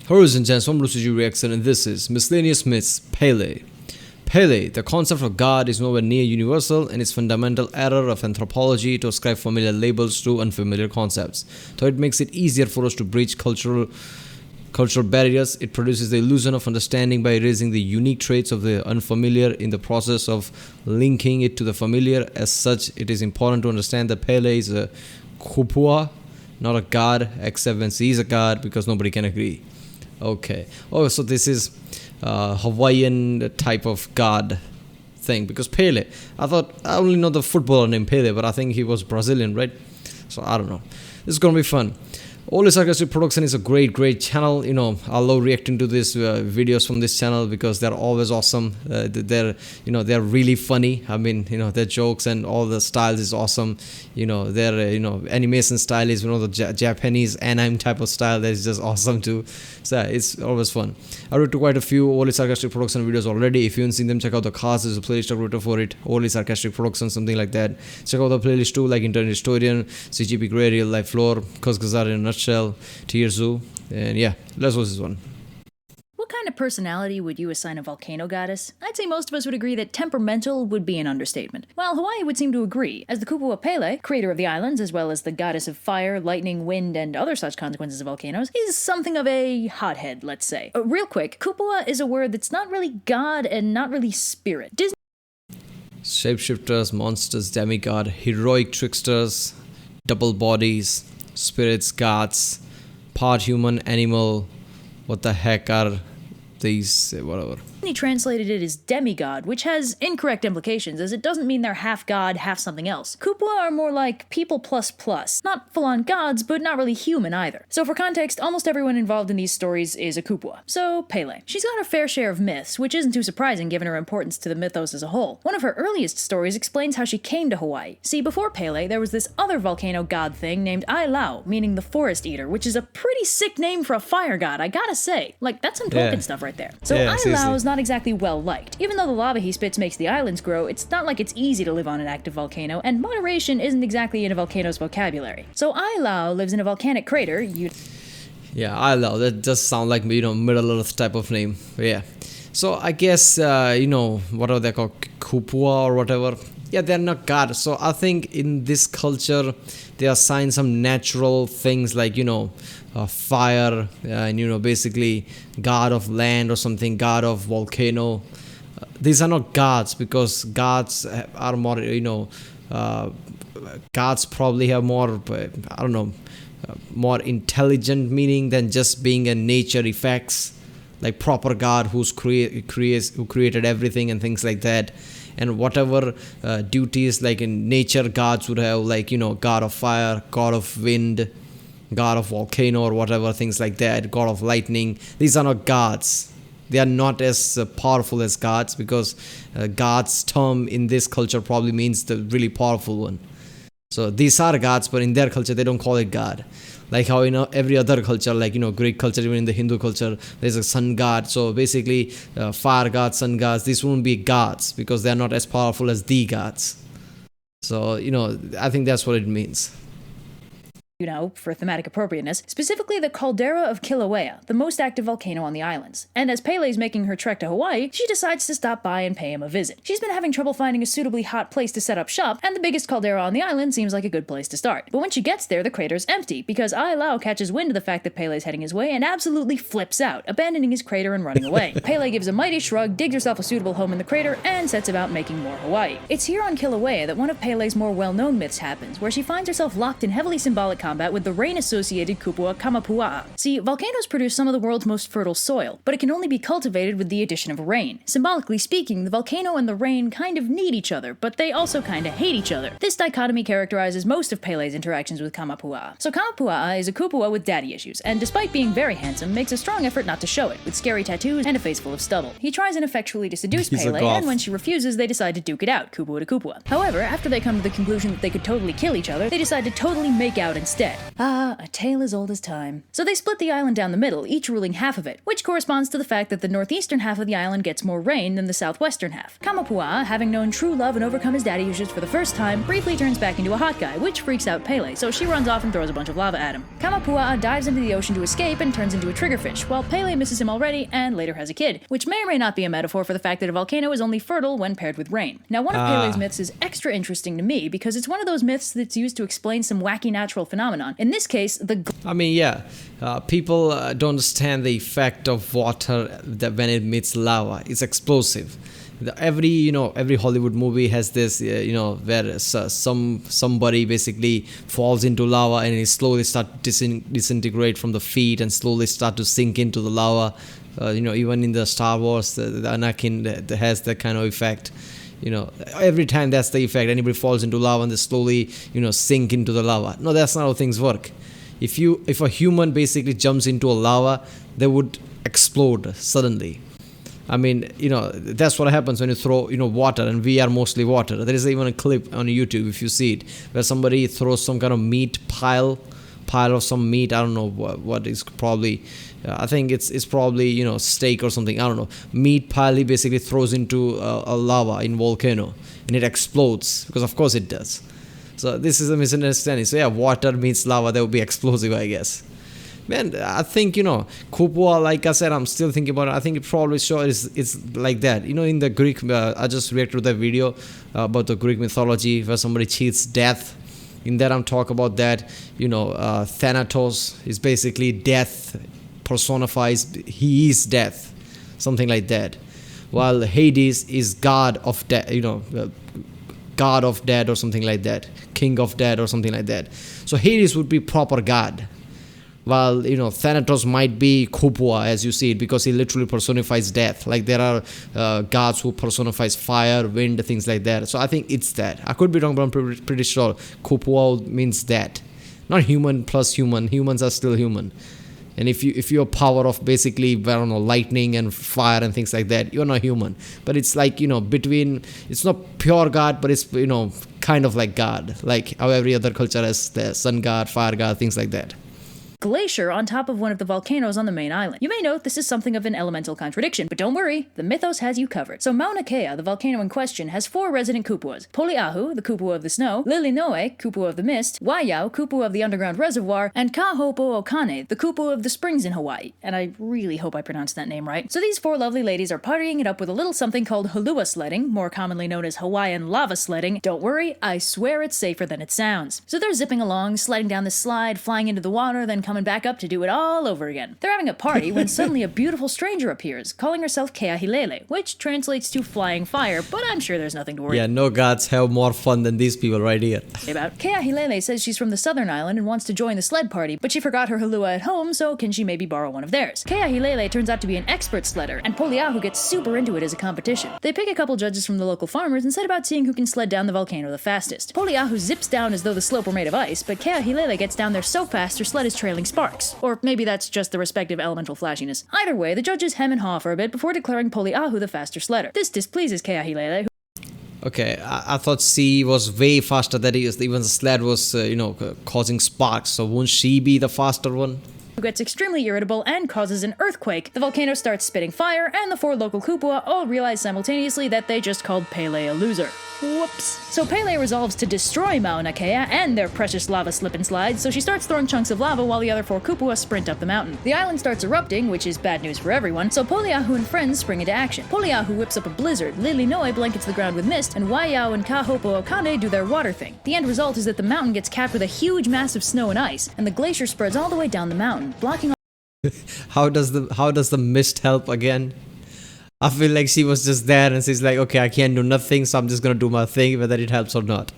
Hello and gents, I'm Lucy Reaction and this is Miscellaneous Myths Pele. Pele, the concept of God is nowhere near universal and it's fundamental error of anthropology to ascribe familiar labels to unfamiliar concepts. So it makes it easier for us to breach cultural barriers. It produces the illusion of understanding by erasing the unique traits of the unfamiliar in the process of linking it to the familiar. As such, it is important to understand that Pele is a kupua, not a god, except when he is a god, because nobody can agree. Okay. Oh, so this is Hawaiian type of god thing, because Pele, I thought I only know the footballer named Pele, but I think he was Brazilian, right? So I don't know. This is gonna be fun. Only Sarcastic Production is a great channel. You know, I love reacting to these videos from this channel because they're always awesome. They're really funny. I mean, their jokes and all the styles is awesome. Their animation style is the Japanese anime type of style that is just awesome too. So it's always fun. I wrote quite a few Only Sarcastic Production videos already. If you haven't seen them, check out the cast. There's a playlist I wrote for it. Only Sarcastic Production, something like that. Check out the playlist too, like Internet Historian, CGP Grey, Real Life Floor, Kusgazar in a nutshell, Tearzu, and yeah, let's watch this one. What kind of personality would you assign a volcano goddess? I'd say most of us would agree that temperamental would be an understatement. While Hawaii would seem to agree, as the Kupua Pele, creator of the islands as well as the goddess of fire, lightning, wind, and other such consequences of volcanoes, is something of a hothead, let's say. Real quick, Kupua is a word that's not really god and not really spirit. Disney Shapeshifters, monsters, demigod, heroic tricksters, double bodies, spirits, gods, part human, animal. What the heck are these? Whatever. He translated it as demigod, which has incorrect implications, as it doesn't mean they're half god, half something else. Kupua are more like people plus plus. Not full-on gods, but not really human either. So for context, almost everyone involved in these stories is a Kupua. So, Pele. She's got her fair share of myths, which isn't too surprising given her importance to the mythos as a whole. One of her earliest stories explains how she came to Hawaii. See, before Pele, there was this other volcano god thing named Ailau, meaning the forest eater, which is a pretty sick name for a fire god, I gotta say. Like, that's some Tolkien stuff right there. So Ailau is not exactly well liked. Even though the lava he spits makes the islands grow, it's not like it's easy to live on an active volcano, and moderation isn't exactly in a volcano's vocabulary. So Ailau lives in a volcanic crater. Yeah, Ailau, that does sound like Middle Earth type of name. Yeah. So I guess what are they called, Kupua or whatever. Yeah, they're not gods. So I think in this culture they assign some natural things like fire and basically god of land or something, god of volcano. These are not gods, because gods are more gods probably have more more intelligent meaning than just being a nature effects, like proper god who created everything and things like that. And whatever duties like in nature gods would have, like god of fire, god of wind, god of volcano or whatever, things like that, god of lightning. These are not gods. They are not as powerful as gods, because god's term in this culture probably means the really powerful one. So these are gods, but in their culture they don't call it god. Like how every other culture, like Greek culture, even in the Hindu culture, there's a sun god. So basically fire gods, sun gods, these won't be gods because they're not as powerful as the gods. So I think that's what it means. For thematic appropriateness, specifically the caldera of Kilauea, the most active volcano on the islands. And as Pele's making her trek to Hawaii, she decides to stop by and pay him a visit. She's been having trouble finding a suitably hot place to set up shop, and the biggest caldera on the island seems like a good place to start. But when she gets there, the crater's empty, because Ailau catches wind of the fact that Pele's heading his way and absolutely flips out, abandoning his crater and running away. Pele gives a mighty shrug, digs herself a suitable home in the crater, and sets about making more Hawaii. It's here on Kilauea that one of Pele's more well-known myths happens, where she finds herself locked in heavily symbolic combat with the rain-associated Kupua Kamapua'a. See, volcanoes produce some of the world's most fertile soil, but it can only be cultivated with the addition of rain. Symbolically speaking, the volcano and the rain kind of need each other, but they also kind of hate each other. This dichotomy characterizes most of Pele's interactions with Kamapua'a. So Kamapua'a is a Kupua with daddy issues, and despite being very handsome, makes a strong effort not to show it, with scary tattoos and a face full of stubble. He tries ineffectually to seduce Pele, and when she refuses, they decide to duke it out, Kupua to Kupua. However, after they come to the conclusion that they could totally kill each other, they decide to totally make out and instead. Ah, a tale as old as time. So they split the island down the middle, each ruling half of it, which corresponds to the fact that the northeastern half of the island gets more rain than the southwestern half. Kamapuaa, having known true love and overcome his daddy issues for the first time, briefly turns back into a hot guy, which freaks out Pele, so she runs off and throws a bunch of lava at him. Kamapuaa dives into the ocean to escape and turns into a triggerfish, while Pele misses him already and later has a kid, which may or may not be a metaphor for the fact that a volcano is only fertile when paired with rain. Now, one of Pele's myths is extra interesting to me because it's one of those myths that's used to explain some wacky natural phenomenon. In this case, people don't understand the effect of water that when it meets lava. It's explosive. Every Hollywood movie has this, where somebody basically falls into lava and it slowly start disintegrate from the feet and slowly start to sink into the lava. Even in the Star Wars, the Anakin that has that kind of effect. Every time that's the effect. Anybody falls into lava and they slowly, sink into the lava. No, that's not how things work. If a human basically jumps into a lava, they would explode suddenly. That's what happens when you throw, water, and we are mostly water. There is even a clip on YouTube, if you see it, where somebody throws some kind of meat pile of some meat. I don't know what is probably. I think it's probably steak or something. I don't know. Meat pile he basically throws into a lava in volcano, and it explodes because of course it does. So this is a misunderstanding. So yeah, water means lava. That would be explosive, I guess. Man, I think Kupua. Like I said, I'm still thinking about it. I think it probably it's like that. In the Greek, I just reacted to that video about the Greek mythology where somebody cheats death. In that, I'm talking about that. Thanatos is basically death personifies. He is death, something like that. While Hades is god of death. God of death or something like that. King of death or something like that. So Hades would be proper god. While Thanatos might be Kupua, as you see it, because he literally personifies death. Like there are gods who personifies fire, wind, things like that. So I think it's that. I could be wrong, but I'm pretty sure Kupua means that. Not human plus human. Humans are still human. And if you're power of basically, I don't know, lightning and fire and things like that, you're not human. But it's like, between, it's not pure God, but it's, kind of like God. Like how every other culture has the sun god, fire god, things like that. Glacier on top of one of the volcanoes on the main island. You may note this is something of an elemental contradiction, but don't worry, the mythos has you covered. So Mauna Kea, the volcano in question, has 4 resident kupuas: Poliahu, the kupua of the snow; Lilinoe, kupua of the mist; Waiyau, kupua of the underground reservoir; and Kaho'opo'okane, the kupua of the springs in Hawaii. And I really hope I pronounced that name right. So these 4 lovely ladies are partying it up with a little something called hulua sledding, more commonly known as Hawaiian lava sledding. Don't worry, I swear it's safer than it sounds. So they're zipping along, sliding down the slide, flying into the water, then coming back up to do it all over again. They're having a party when suddenly a beautiful stranger appears, calling herself Keahilele, which translates to flying fire, but I'm sure there's nothing to worry about. Yeah, no gods have more fun than these people right here. Keahilele says she's from the southern island and wants to join the sled party, but she forgot her hulua at home, so can she maybe borrow one of theirs? Keahilele turns out to be an expert sledder, and Poliahu gets super into it as a competition. They pick a couple judges from the local farmers and set about seeing who can sled down the volcano the fastest. Poliahu zips down as though the slope were made of ice, but Keahilele gets down there so fast her sled is trailing sparks. Or maybe that's just the respective elemental flashiness. Either way, the judges hem and haw for a bit before declaring Poliahu the faster sledder. This displeases Keahilele. Okay, I thought she was way faster than he is. Even the sled was, causing sparks. So won't she be the faster one? Who gets extremely irritable and causes an earthquake. The volcano starts spitting fire, and the 4 local kupua all realize simultaneously that they just called Pele a loser. Whoops. So Pele resolves to destroy Mauna Kea and their precious lava slip and slides, so she starts throwing chunks of lava while the other 4 kupua sprint up the mountain. The island starts erupting, which is bad news for everyone, so Poliahu and friends spring into action. Poliahu whips up a blizzard, Lilinoe blankets the ground with mist, and Waiyau and Kaho'opo'okane do their water thing. The end result is that the mountain gets capped with a huge mass of snow and ice, and the glacier spreads all the way down the mountain, blocking all. How does the mist help again? I feel like she was just there and she's like, okay, I can't do nothing, so I'm just gonna do my thing, whether it helps or not.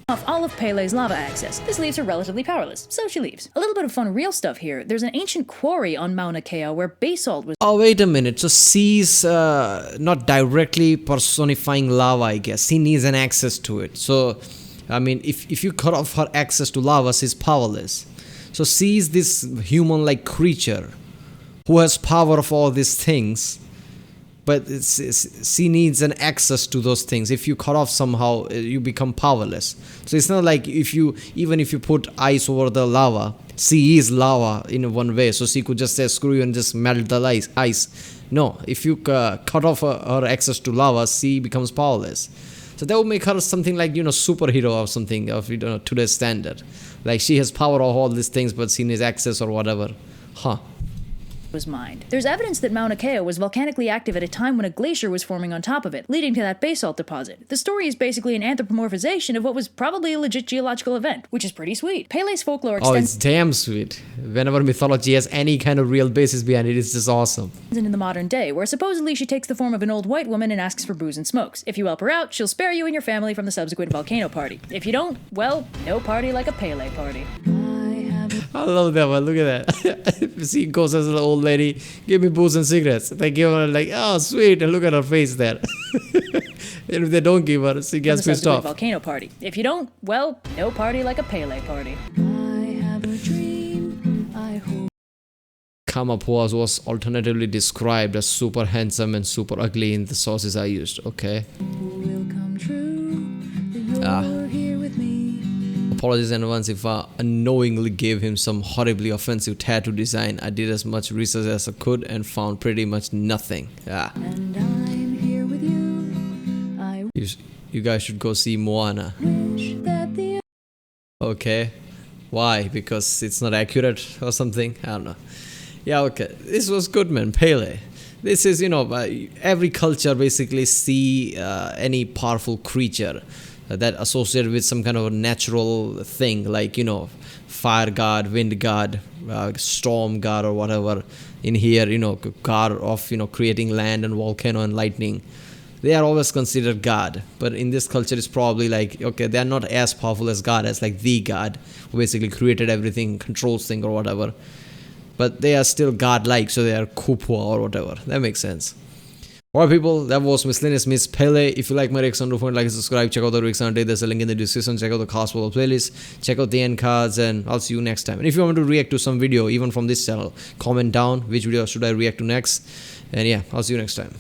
Off all of Pele's lava access. This leaves her relatively powerless, so she leaves. A little bit of fun real stuff here. There's an ancient quarry on Mauna Kea where basalt was— Oh, wait a minute. So she's not directly personifying lava, I guess. She needs an access to it. So, if you cut off her access to lava, she's powerless. So she's this human-like creature who has power of all these things. but she needs an access to those things. If you cut off somehow, you become powerless. So it's not like even if you put ice over the lava, she is lava in one way, so she could just say screw you and just melt the ice. No, if you cut off her access to lava, she becomes powerless. So that would make her something like, superhero or something of today's standard. Like she has power of all these things, but she needs access or whatever. Was mined. There's evidence that Mauna Kea was volcanically active at a time when a glacier was forming on top of it, leading to that basalt deposit. The story is basically an anthropomorphization of what was probably a legit geological event, which is pretty sweet. Pele's folklore Oh, extends it's damn sweet. Whenever mythology has any kind of real basis behind it, it's just awesome. into the modern day, where supposedly she takes the form of an old white woman and asks for booze and smokes. If you help her out, she'll spare you and your family from the subsequent volcano party. If you don't, well, no party like a Pele party. I love that one. Look at that. She goes as an old lady, give me booze and cigarettes. They give her like, oh, sweet. And look at her face there. And if they don't give her, she gets pissed off. Volcano party. If you don't, well, no party like a Pele party. I have a dream. I hope. Kamapuas was alternatively described as super handsome and super ugly in the sources I used. Okay. Will come true. You're here with me. Apologies in advance if I unknowingly gave him some horribly offensive tattoo design. I did as much research as I could and found pretty much nothing. And I'm here with you. You guys should go see Moana. Wish that the Okay. Why? Because it's not accurate or something? I don't know. Yeah, okay. This was good, man. Pele. This is, every culture basically see any powerful creature that associated with some kind of a natural thing, like fire god, wind god, storm god, or whatever. In here, god of creating land and volcano and lightning. They are always considered god, but in this culture it's probably like, okay, they are not as powerful as god, as like the god who basically created everything, controls things or whatever, but they are still god-like, so they are kupua or whatever. That makes sense. Alright people, that was Miscellaneous Miss Pele. If you like my reaction, don't forget to like and subscribe. Check out the reaction today. There's a link in the description. Check out the cast follow playlist. Check out the end cards, and I'll see you next time. And if you want me to react to some video, even from this channel, comment down which video should I react to next. And yeah, I'll see you next time.